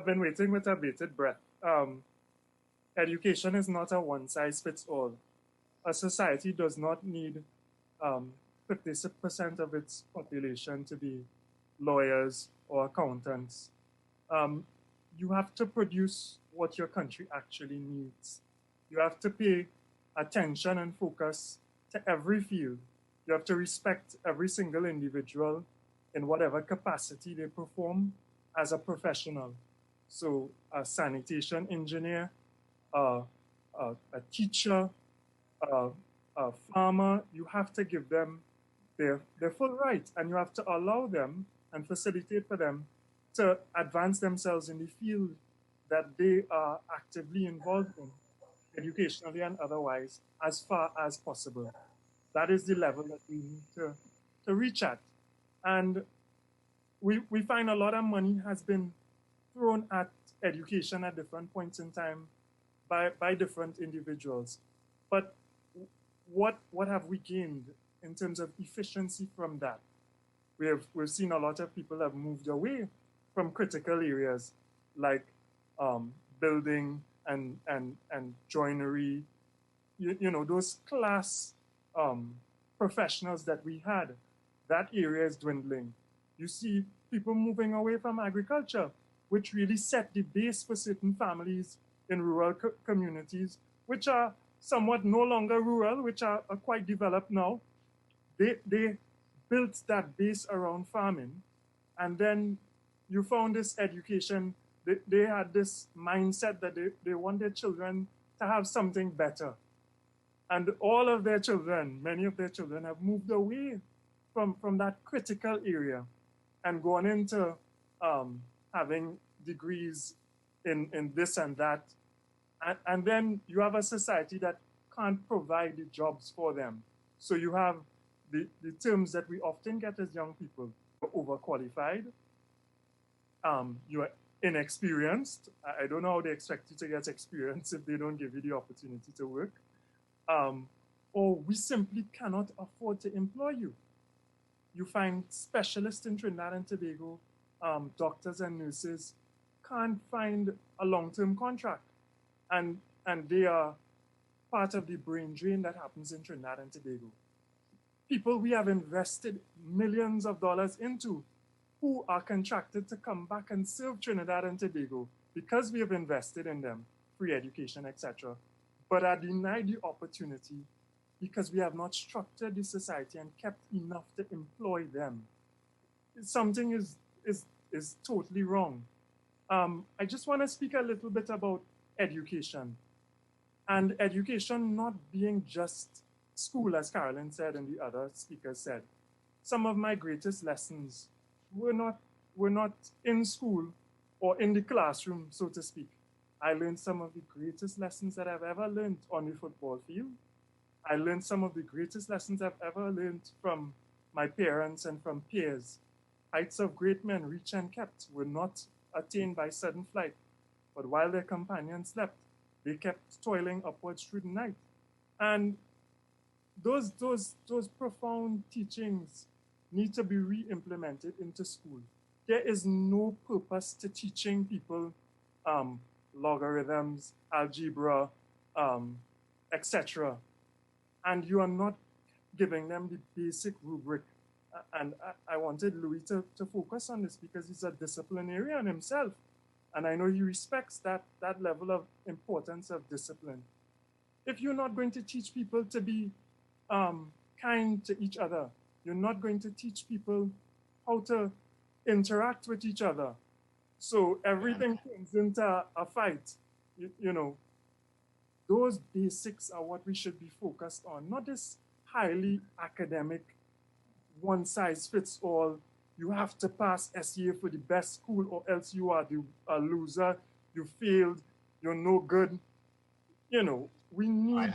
been waiting with a bated breath. Education is not a one size fits all. A society does not need 50% of its population to be lawyers or accountants. Um, you have to produce what your country actually needs. You have to pay attention and focus to every field. You have to respect every single individual in whatever capacity they perform as a professional. So, a sanitation engineer, uh, a teacher, uh, a farmer, you have to give them their full right, and you have to allow them and facilitate for them to advance themselves in the field that they are actively involved in, educationally and otherwise, as far as possible. That is the level that we need to reach at. And we find a lot of money has been thrown at education at different points in time by different individuals. But what have we gained in terms of efficiency from that? We've seen a lot of people have moved away from critical areas like building and joinery. You know, those class um, professionals that we had, that area is dwindling. You see people moving away from agriculture, which really set the base for certain families in rural communities, which are somewhat no longer rural, which are quite developed now. They built that base around farming, and then you found this education. They had this mindset that they want their children to have something better. And all of their children, many of their children, have moved away from that critical area and gone into having degrees in this and that. And then you have a society that can't provide the jobs for them. So you have the terms that we often get as young people: overqualified, you're inexperienced. I don't know how they expect you to get experience if they don't give you the opportunity to work. Um, or we simply cannot afford to employ you. You find specialists in Trinidad and Tobago, doctors and nurses, can't find a long-term contract. And they are part of the brain drain that happens in Trinidad and Tobago. People we have invested millions of dollars into, who are contracted to come back and serve Trinidad and Tobago because we have invested in them, free education, etc., but are denied the opportunity because we have not structured the society and kept enough to employ them. Something is totally wrong. I just want to speak a little bit about education, and education not being just school, as Carolyn said and the other speakers said. Some of my greatest lessons were not in school or in the classroom, so to speak. I learned some of the greatest lessons that I've ever learned on the football field. I learned some of the greatest lessons I've ever learned from my parents and from peers. Heights of great men reached and kept were not attained by sudden flight, but while their companions slept, they kept toiling upwards through the night. And those profound teachings need to be re-implemented into school. There is no purpose to teaching people logarithms, algebra, etc., and you are not giving them the basic rubric. And I wanted Louis to focus on this because he's a disciplinarian himself. And I know he respects that level of importance of discipline. If you're not going to teach people to be kind to each other, you're not going to teach people how to interact with each other. So everything turns into a fight. You know, those basics are what we should be focused on, not this highly academic, one size fits all. You have to pass SEA for the best school, or else you are a loser. You failed. You're no good. You know, we need